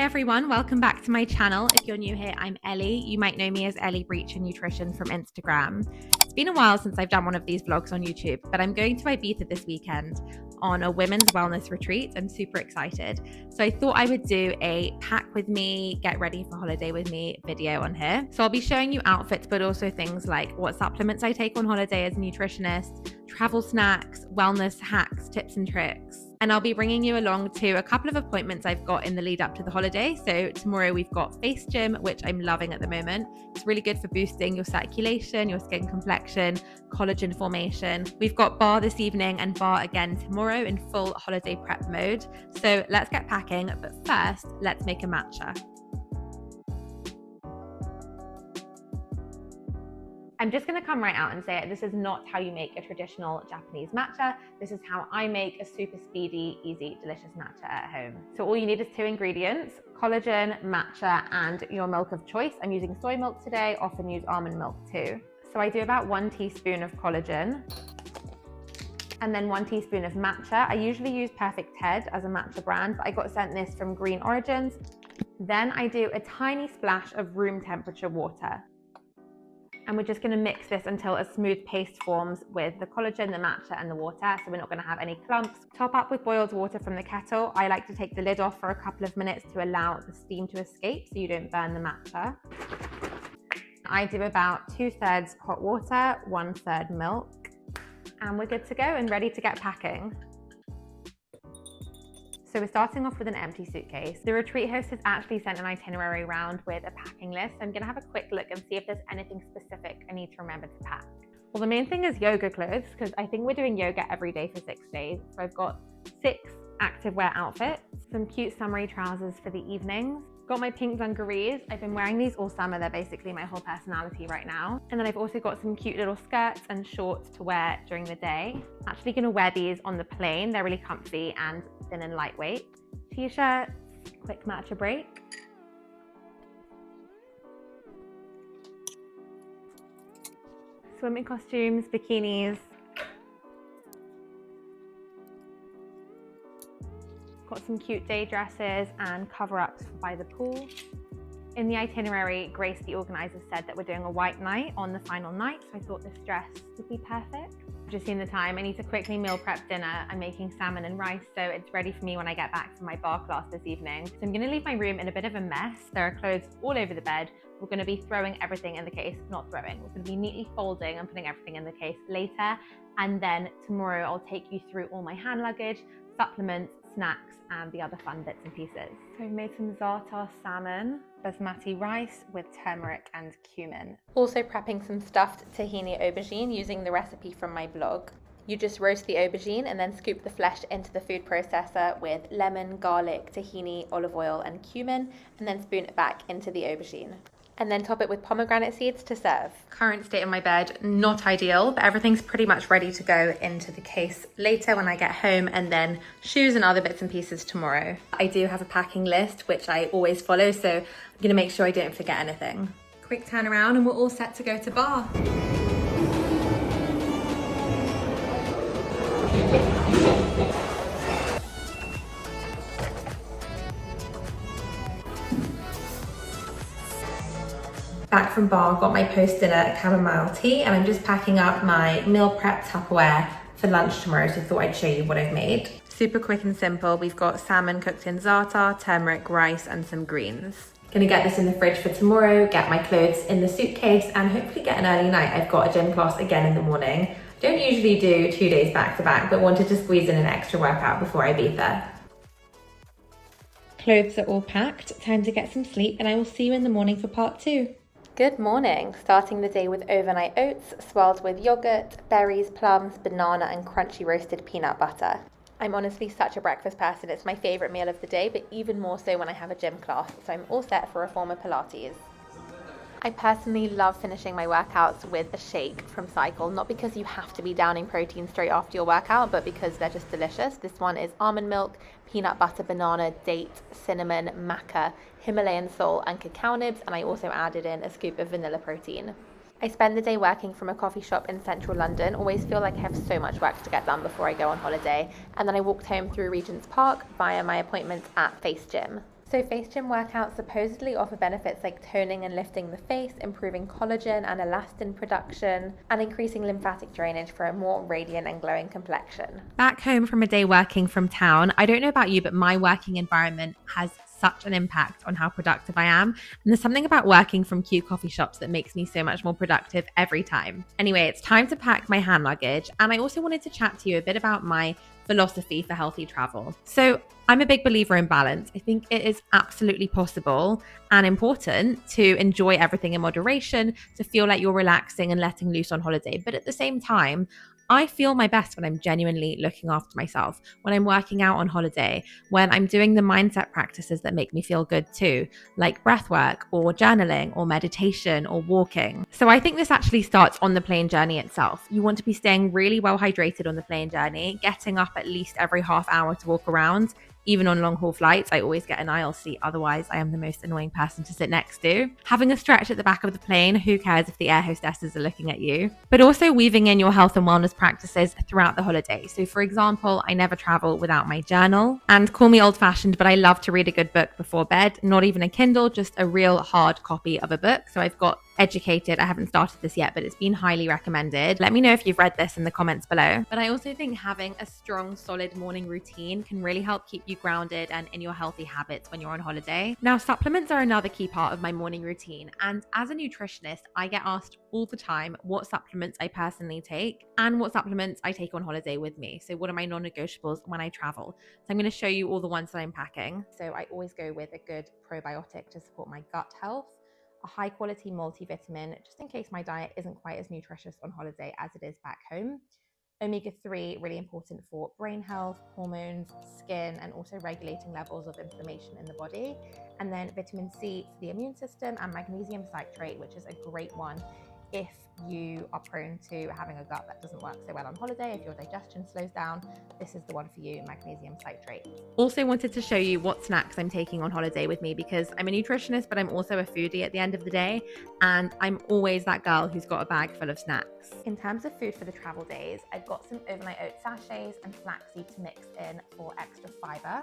Hi everyone, welcome back to my channel. If you're new here, I'm Ellie. You might know me as Ellie Breacher Nutrition from Instagram. It's been a while since I've done one of these vlogs on YouTube, but I'm going to Ibiza this weekend on a women's wellness retreat. I'm super excited. So I thought I would do a pack with me, get ready for holiday with me video on here. So I'll be showing you outfits, but also things like what supplements I take on holiday as a nutritionist, travel snacks, wellness hacks, tips and tricks. And I'll be bringing you along to a couple of appointments I've got in the lead up to the holiday. So tomorrow we've got FaceGym, which I'm loving at the moment. It's really good for boosting your circulation, your skin complexion, collagen formation. We've got barre this evening and barre again tomorrow in full holiday prep mode. So let's get packing, but first, let's make a matcha. I'm just going to come right out and say it. This is not how you make a traditional Japanese matcha. This is how I make a super speedy, easy, delicious matcha at home. So all you need is 2 ingredients, collagen, matcha, and your milk of choice. I'm using soy milk today, often use almond milk too. So I do about 1 teaspoon of collagen and then 1 teaspoon of matcha. I usually use Perfect Ted as a matcha brand, but I got sent this from Green Origins. Then I do a tiny splash of room temperature water. And we're just going to mix this until a smooth paste forms with the collagen, the matcha, and the water, so we're not going to have any clumps. Top up with boiled water from the kettle. I like to take the lid off for a couple of minutes to allow the steam to escape so you don't burn the matcha. I do about 2/3 hot water, 1/3 milk, and we're good to go and ready to get packing. So we're starting off with an empty suitcase. The retreat host has actually sent an itinerary round with a packing list. I'm gonna have a quick look and see if there's anything specific I need to remember to pack. Well, the main thing is yoga clothes, because I think we're doing yoga every day for 6 days. So I've got 6 activewear outfits, some cute summery trousers for the evenings. Got my pink dungarees. I've been wearing these all summer. They're basically my whole personality right now. And then I've also got some cute little skirts and shorts to wear during the day. I'm actually gonna wear these on the plane. They're really comfy and thin and lightweight. T-shirts, quick matcha break. Swimming costumes, bikinis. Got some cute day dresses and cover-ups by the pool. In the itinerary, Grace, the organizer, said that we're doing a white night on the final night, so I thought this dress would be perfect. I've just seen the time. I need to quickly meal prep dinner. I'm making salmon and rice, so it's ready for me when I get back from my barre class this evening. So I'm gonna leave my room in a bit of a mess. There are clothes all over the bed. We're gonna be throwing everything in the case, not throwing. We're gonna be neatly folding and putting everything in the case later. And then tomorrow I'll take you through all my hand luggage, supplements, snacks, and the other fun bits and pieces. So I've made some za'atar salmon, basmati rice with turmeric and cumin. Also prepping some stuffed tahini aubergine using the recipe from my blog. You just roast the aubergine and then scoop the flesh into the food processor with lemon, garlic, tahini, olive oil, and cumin, and then spoon it back into the aubergine. And then top it with pomegranate seeds to serve. Current state of my bed, not ideal, but everything's pretty much ready to go into the case later when I get home, and then shoes and other bits and pieces tomorrow. I do have a packing list, which I always follow, so I'm gonna make sure I don't forget anything. Quick turnaround and we're all set to go to barre. Back from barre, got my post-dinner chamomile tea, and I'm just packing up my meal prep Tupperware for lunch tomorrow, so I thought I'd show you what I've made. Super quick and simple. We've got salmon cooked in za'atar, turmeric, rice, and some greens. Gonna get this in the fridge for tomorrow, get my clothes in the suitcase, and hopefully get an early night. I've got a gym class again in the morning. Don't usually do 2 days back to back, but wanted to squeeze in an extra workout before Ibiza. Clothes are all packed, time to get some sleep, and I will see you in the morning for part 2. Good morning. Starting the day with overnight oats, swirled with yogurt, berries, plums, banana, and crunchy roasted peanut butter. I'm honestly such a breakfast person. It's my favorite meal of the day, but even more so when I have a gym class. So I'm all set for a form of Pilates. I personally love finishing my workouts with a shake from Cycle, not because you have to be downing protein straight after your workout, but because they're just delicious. This one is almond milk, peanut butter, banana, date, cinnamon, maca, Himalayan salt, and cacao nibs, and I also added in a scoop of vanilla protein. I spend the day working from a coffee shop in central London, always feel like I have so much work to get done before I go on holiday, and then I walked home through Regent's Park via my appointment at FaceGym. So FaceGym workouts supposedly offer benefits like toning and lifting the face, improving collagen and elastin production, and increasing lymphatic drainage for a more radiant and glowing complexion. Back home from a day working from town, I don't know about you, but my working environment has such an impact on how productive I am. And there's something about working from cute coffee shops that makes me so much more productive every time. Anyway, it's time to pack my hand luggage. And I also wanted to chat to you a bit about my philosophy for healthy travel. So I'm a big believer in balance. I think it is absolutely possible and important to enjoy everything in moderation, to feel like you're relaxing and letting loose on holiday. But at the same time, I feel my best when I'm genuinely looking after myself, when I'm working out on holiday, when I'm doing the mindset practices that make me feel good too, like breath work or journaling or meditation or walking. So I think this actually starts on the plane journey itself. You want to be staying really well hydrated on the plane journey, getting up at least every half hour to walk around. Even on long haul flights, I always get an aisle seat. Otherwise, I am the most annoying person to sit next to. Having a stretch at the back of the plane, who cares if the air hostesses are looking at you? But also weaving in your health and wellness practices throughout the holiday. So for example, I never travel without my journal. And call me old fashioned, but I love to read a good book before bed. Not even a Kindle, just a real hard copy of a book. So I've got Educated. I haven't started this yet, but it's been highly recommended. Let me know if you've read this in the comments below. But I also think having a strong, solid morning routine can really help keep you grounded and in your healthy habits when you're on holiday. Now, supplements are another key part of my morning routine. And as a nutritionist, I get asked all the time what supplements I personally take and what supplements I take on holiday with me. So what are my non-negotiables when I travel? So I'm going to show you all the ones that I'm packing. So I always go with a good probiotic to support my gut health, a high quality multivitamin, just in case my diet isn't quite as nutritious on holiday as it is back home. Omega-3, really important for brain health, hormones, skin, and also regulating levels of inflammation in the body. And then vitamin C for the immune system, and magnesium citrate, which is a great one if you are prone to having a gut that doesn't work so well on holiday. If your digestion slows down, this is the one for you, magnesium citrate. Also wanted to show you what snacks I'm taking on holiday with me, because I'm a nutritionist, but I'm also a foodie at the end of the day. And I'm always that girl who's got a bag full of snacks. In terms of food for the travel days, I've got some overnight oat sachets and flaxseed to mix in for extra fiber.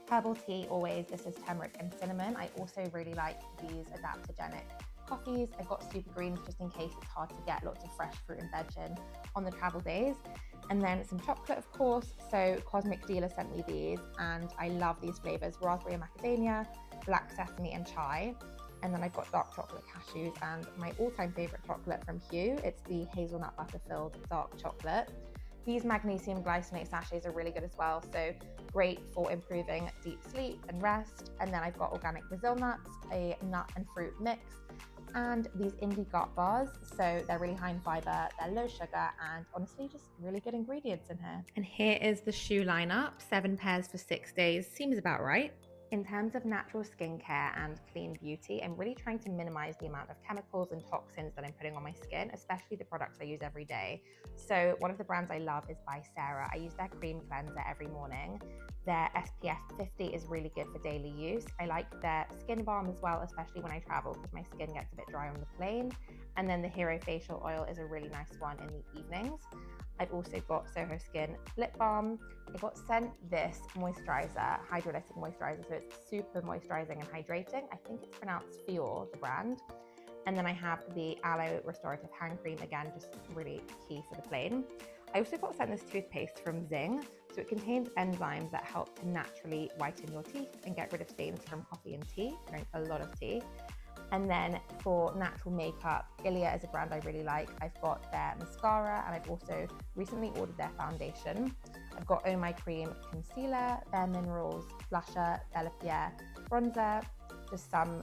Herbal tea, always. This is turmeric and cinnamon. I also really like these adaptogenic coffees. I've got super greens just in case it's hard to get lots of fresh fruit and veg in on the travel days. And then some chocolate, of course. So Cosmic Dealer sent me these and I love these flavors: raspberry and macadamia, black sesame and chai. And then I've got dark chocolate cashews and my all-time favorite chocolate from Hue. It's the hazelnut butter filled dark chocolate. These magnesium glycinate sachets are really good as well. So great for improving deep sleep and rest. And then I've got organic Brazil nuts, a nut and fruit mix, and these indie gut bars. So they're really high in fiber, they're low sugar, and honestly just really good ingredients in here. And here is the shoe lineup, 7 pairs for 6 days. Seems about right. In terms of natural skincare and clean beauty, I'm really trying to minimize the amount of chemicals and toxins that I'm putting on my skin, especially the products I use every day. So one of the brands I love is by Sarah. I use their cream cleanser every morning. Their SPF 50 is really good for daily use. I like their skin balm as well, especially when I travel because my skin gets a bit dry on the plane. And then the Hero facial oil is a really nice one in the evenings. I've also got Soho Skin lip balm. I got sent this moisturizer, hydrolytic moisturizer, so it's super moisturizing and hydrating. I think it's pronounced Fior, the brand. And then I have the Aloe Restorative Hand Cream, again, just really key for the plane. I also got sent this toothpaste from Zing. So it contains enzymes that help to naturally whiten your teeth and get rid of stains from coffee and tea. I drink a lot of tea. And then for natural makeup, Ilia is a brand I really like. I've got their mascara and I've also recently ordered their foundation. I've got Oh My Cream concealer, Bare Minerals blusher, Bella Pierre bronzer, just some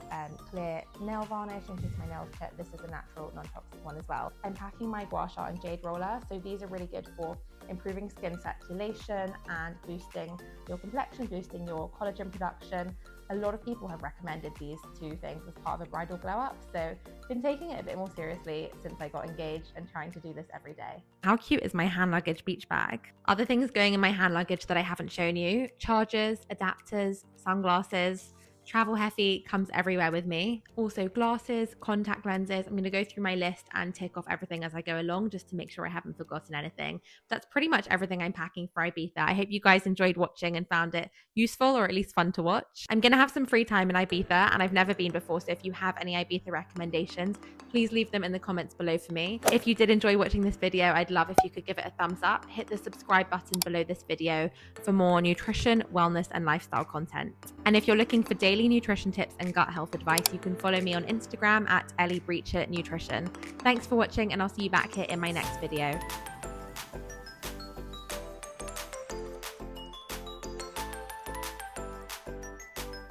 clear nail varnish in case my nails chip. This is a natural, non-toxic one as well. I'm packing my gua sha and jade roller. So these are really good for improving skin circulation and boosting your complexion, boosting your collagen production. A lot of people have recommended these two things as part of a bridal glow up. So been taking it a bit more seriously since I got engaged and trying to do this every day. How cute is my hand luggage beach bag? Other things going in my hand luggage that I haven't shown you: chargers, adapters, sunglasses, Travel Heffy comes everywhere with me. Also glasses, contact lenses. I'm going to go through my list and tick off everything as I go along just to make sure I haven't forgotten anything. That's pretty much everything I'm packing for Ibiza. I hope you guys enjoyed watching and found it useful or at least fun to watch. I'm going to have some free time in Ibiza and I've never been before, so if you have any Ibiza recommendations, please leave them in the comments below for me. If you did enjoy watching this video, I'd love if you could give it a thumbs up. Hit the subscribe button below this video for more nutrition, wellness, and lifestyle content. And if you're looking for daily nutrition tips and gut health advice, you can follow me on Instagram at @EllieBreacher Nutrition. Thanks for watching, and I'll see you back here in my next video.